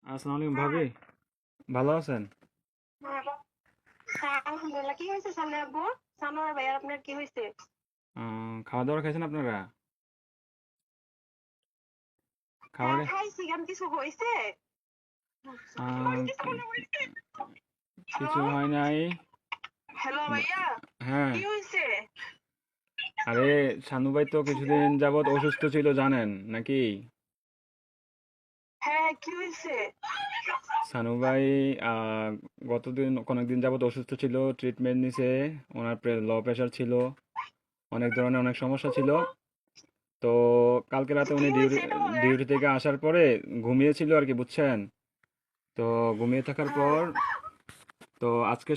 আসসালামু আলাইকুম ভাবি, ভালো আছেন? হ্যাঁ, আলহামদুলিল্লাহ। কি হয়েছে সামনে আব্বু? সানোয়ার ভাইয়ার আপনার কি হয়েছে? খাওয়া দাওয়া খাইছেন আপনারা? খাবার হ্যাঁ, খাইছি। কেন কিছু হয়েছে? আহ, কি- হ্যালো, কিছু হয় নাই। হ্যালো ভাইয়া, হ্যাঁ, কি হয়েছে? আরে শানু ভাই তো কিছুদিন যাবত অসুস্থ ছিল জানেন নাকি? হ্যাঁ, কি হয়েছে? শানু ভাই আহ, অনেকদিন যাবত অসুস্থ ছিল, ট্রিটমেন্ট নিছে। ওনার লো প্রেশার ছিল, অনেক ধরনের অনেক সমস্যা ছিল। তো কালকে রাতে উনি কি হয়েছে এটা বলেন? ডিউটি থেকে আসার পরে ঘুমিয়েছিল আর কি, বুঝছেন? তো ঘুমিয়ে থাকার হ্যাঁ, পর তো আজকে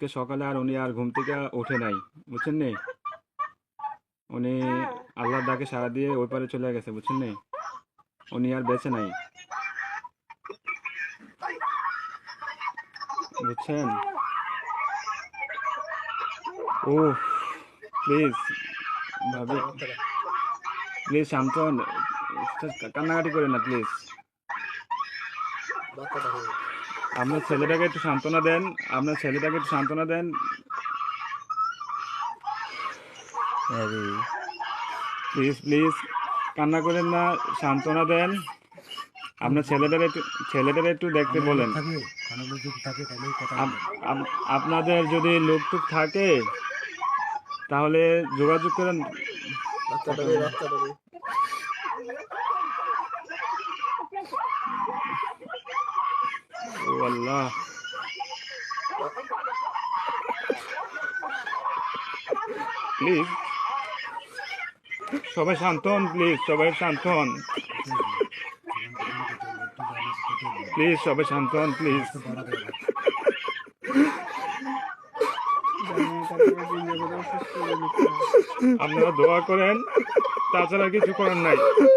সকালে আর উনি আর ঘুম থেকে ওঠে নাই, বুঝছেন নি? উনি হ্যাঁ। আল্লাহর ডাকে সাড়া দিয়ে ওই পারে চলে গেছে, বুঝছেন নি? উনি আর বেঁচে নাই, বুঝছেন? ও, প্লিজ ভাবি, প্লিজ শান্ত হন। কান্নাকাটি করেন না প্লিজ। আপনার ছেলেটাকে একটু সান্ত্বনা দেন। আপনার ছেলেটাকে একটু সান্ত্বনা দেন। আরে প্লিজ প্লিজ, কান্না করেন না, সান্ত্বনা দেন। আপনার ছেলেটারে একটু দেখতে সামনে লোক বলেন। থাকে, সামনে লোক যদি থাকে তাহলেই কথা আপ- বলবেন। আপনাদের যদি লোকটুক থাকে তাহলে যোগাযোগ করেন। কথা বাচ্চাটারে বলেন। বাচ্চাটারে ও আল্লাহ, প্লিজ সবাই শান্ত হন, প্লিজ সবাই শান্ত হন, কেটে দিন। জীবন জীবন কেটে একটু জানিস কেটে দিন। প্লিজ সবাই শান্ত হন, প্লিজ। কষ্ট বাড়া দেয় না। আপনারা দোয়া করেন, তাছাড়া কিছু করার নাই। প্লিজ।